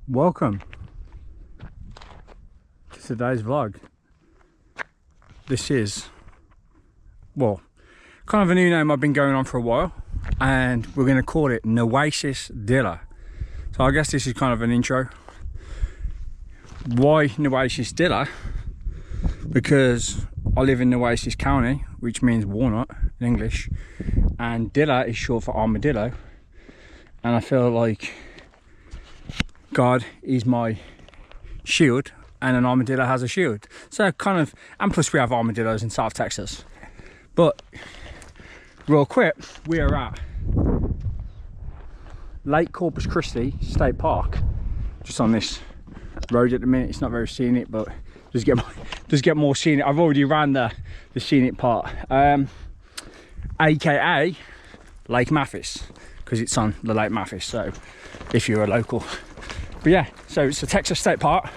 Welcome to today's vlog. This is, well, kind of a new name I've been going on for a while, and we're going to call it Nueces Dilla. So I guess this is kind of an intro. Why Nueces Dilla? Because I live in Nueces County, which means walnut in English, and Dilla is short for armadillo, and I feel like God is my shield and an armadillo has a shield. So kind of, and plus we have armadillos in South Texas. But real quick, we are at Lake Corpus Christi State Park, just on this road at the minute. It's not very scenic, but does get more scenic. I've already ran the scenic part, aka Lake Mathis, because it's on the Lake Mathis, so if you're a local. But yeah, so it's a Texas state park.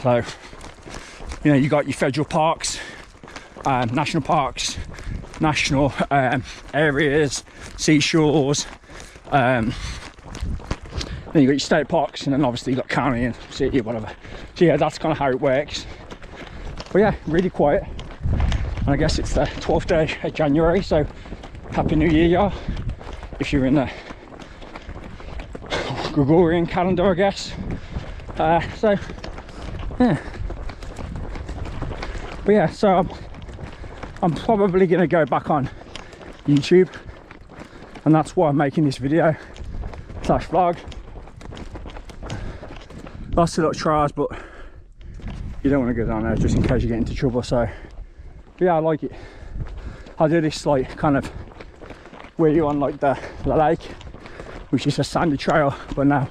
So, you know, you got your federal parks, national parks, national areas, seashores. Then you got your state parks, and then obviously you got county and city, whatever. So yeah, that's kind of how it works. But yeah, really quiet. And I guess it's the 12th day of January, so Happy New Year, y'all. If you're in the Gregorian calendar, I guess. So yeah, but yeah, so I'm probably gonna go back on YouTube, and that's why I'm making this video slash vlog. Lots of little trials, but you don't want to go down there just in case you get into trouble. So but yeah, I like it. I do this like kind of where you're on like the lake, which is a sandy trail, but now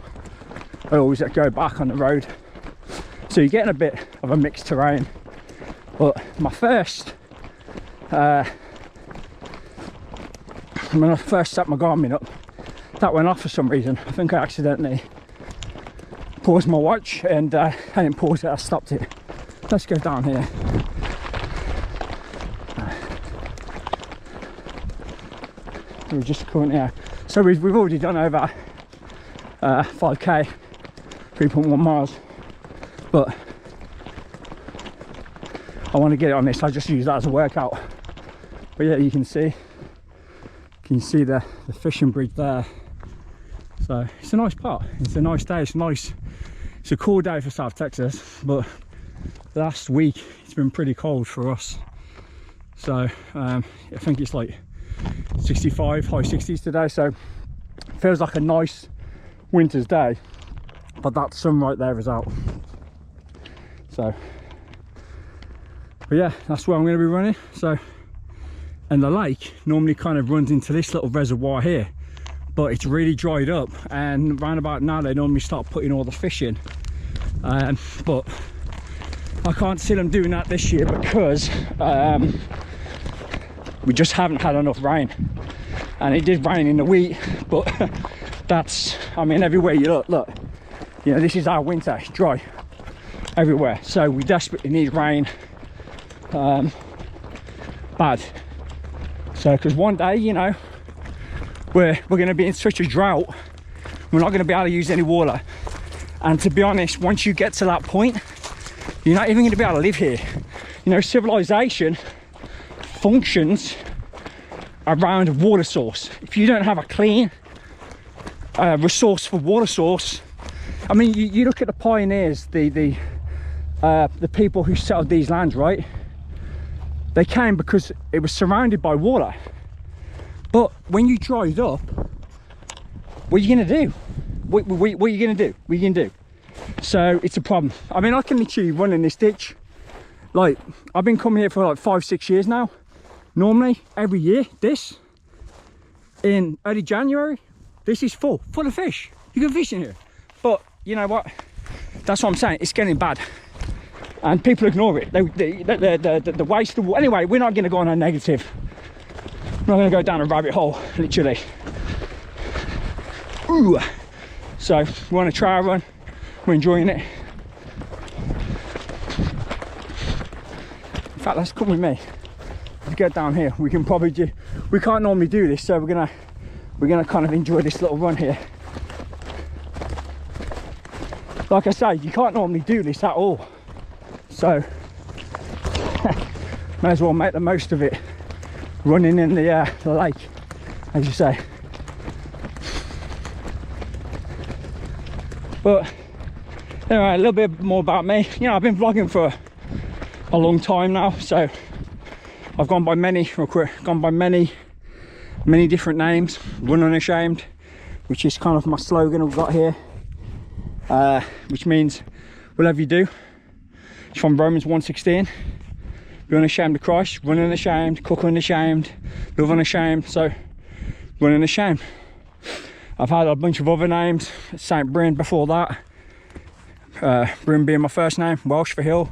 I always go back on the road, so you're getting a bit of a mixed terrain. But my first when I first set my Garmin up, that went off for some reason. I think I accidentally paused my watch, and I didn't pause it, I stopped it. Let's go down here. We're just currently here. So we've already done over 5k, 3.1 miles, but I want to get it on this. I just use that as a workout. But yeah, you can see the fishing bridge there. So it's a nice part. It's a nice day. It's a cool day for South Texas, but last week it's been pretty cold for us. So I think it's like 65, high 60s today, so it feels like a nice winter's day, but that sun right there is out. So but yeah, that's where I'm going to be running. So, and the lake normally kind of runs into this little reservoir here, but it's really dried up, and round about now they normally start putting all the fish in, but I can't see them doing that this year because we just haven't had enough rain. And it did rain in the wheat, but that's, I mean, everywhere you look, you know, this is our winter, it's dry everywhere, so we desperately need rain bad. So because one day, you know, we're going to be in such a drought, we're not going to be able to use any water. And to be honest, once you get to that point, you're not even going to be able to live here. You know, civilization functions around a water source. If you don't have a clean resourceful water source, I mean, you look at the pioneers, the people who settled these lands, right? They came because it was surrounded by water. But when you dried up, what are you gonna do? What are you gonna do? What are you gonna do? So it's a problem. I mean, I can literally run in this ditch. Like, I've been coming here for like 5-6 years now. Normally, every year, this, in early January, this is full of fish. You can fish in here. But, you know what? That's what I'm saying, it's getting bad. And people ignore it. The waste of water. Anyway, we're not gonna go on a negative. We're not gonna go down a rabbit hole, literally. Ooh. So, we're on a trail run. We're enjoying it. In fact, let's come with me. Let's get down here. We can probably do, we can't normally do this, so we're gonna kind of enjoy this little run here. like I say, you can't normally do this at all, so may as well make the most of it, running in the lake, as you say. But anyway, a little bit more about me. You know, I've been vlogging for a long time now, so I've gone by many different names. Run Unashamed, which is kind of my slogan I've got here, which means whatever you do, it's from Romans 1:16. Be unashamed of Christ, run unashamed, cook unashamed, live unashamed. So run unashamed. I've had a bunch of other names, Saint Bryn before that, Bryn being my first name, Welsh for hill.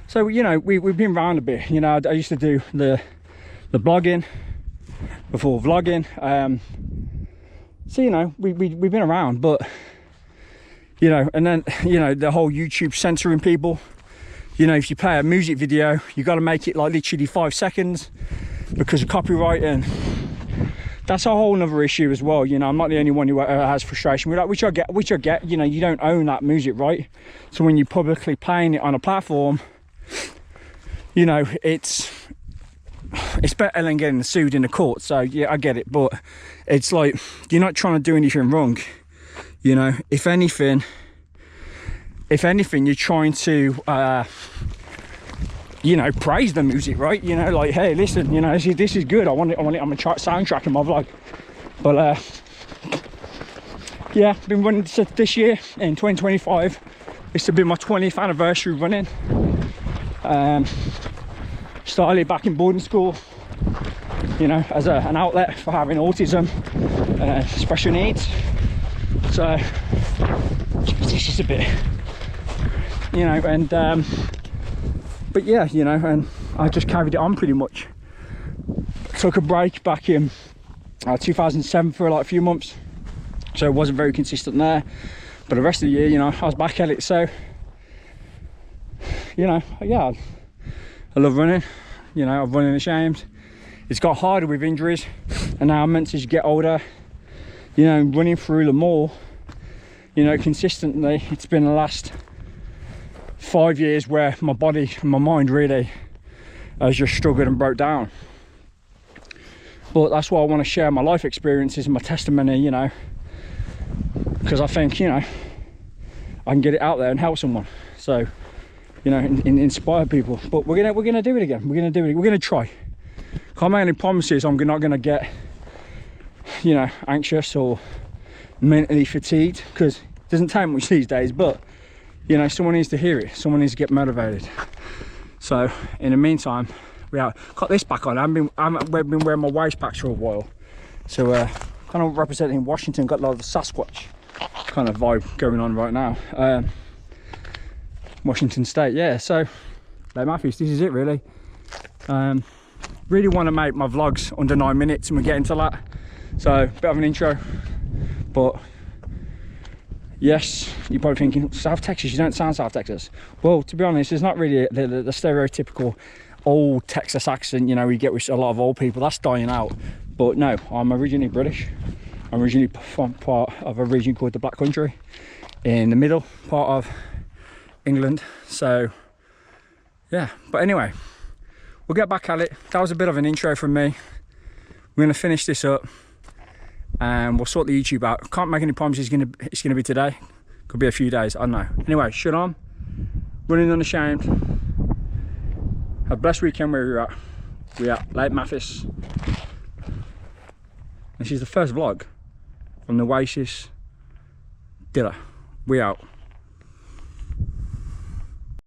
So, you know, we've been around a bit. You know, I used to do the blogging before vlogging. So, you know, we've been around, but, you know, and then, you know, the whole YouTube censoring people. You know, if you play a music video, you got to make it like literally 5 seconds because of copyright, and that's a whole nother issue as well. You know, I'm not the only one who has frustration with that, which I get. You know, you don't own that music, right? So when you're publicly playing it on a platform, you know, it's better than getting sued in the court. So yeah, I get it, but it's like, you're not trying to do anything wrong. You know, if anything, you're trying to, you know, praise the music, right? You know, like, hey, listen, you know, this is good. I want it on a soundtrack in my vlog. But yeah, been running this year in 2025. This will be my 20th anniversary running. Started back in boarding school, you know, as an outlet for having autism, special needs. So this is a bit, you know, and but yeah, you know, and I just carried it on pretty much. Took a break back in 2007 for like a few months, so it wasn't very consistent there, but the rest of the year, you know, I was back at it. So, you know, yeah, I love running. You know, I've run unashamed. It's got harder with injuries, and now I'm meant to get older, you know, running through the mall, you know, consistently. It's been the last 5 years where my body and my mind really has just struggled and broke down. But that's why I want to share my life experiences and my testimony, you know, because I think, you know, I can get it out there and help someone. So, you know, inspire people. But we're gonna do it again. We're gonna try. Can't make any promises. I'm not gonna get, you know, anxious or mentally fatigued, because it doesn't take much these days. But, you know, someone needs to hear it. Someone needs to get motivated. So in the meantime, we got this back on. I've been wearing my waist packs for a while. So kind of representing Washington. Got a lot of Sasquatch kind of vibe going on right now. Washington State, yeah. So Lake Matthews, this is it really. Really want to make my vlogs under 9 minutes, and we'll get into that. So bit of an intro, but yes, you're probably thinking, South Texas, you don't sound South Texas. Well, to be honest, it's not really the stereotypical old Texas accent, you know, we get with a lot of old people. That's dying out. But no, I'm originally British. I'm originally from part of a region called the Black Country in the middle part of England. So yeah, but anyway, we'll get back at it. That was a bit of an intro from me. We're going to finish this up and we'll sort the YouTube out. Can't make any promises it's gonna be today. Could be a few days, I don't know. Anyway, shut on. Running Unashamed. Have a blessed weekend where we're at. We're at Lake Matthews. This is the first vlog from Nueces Dilla. We out.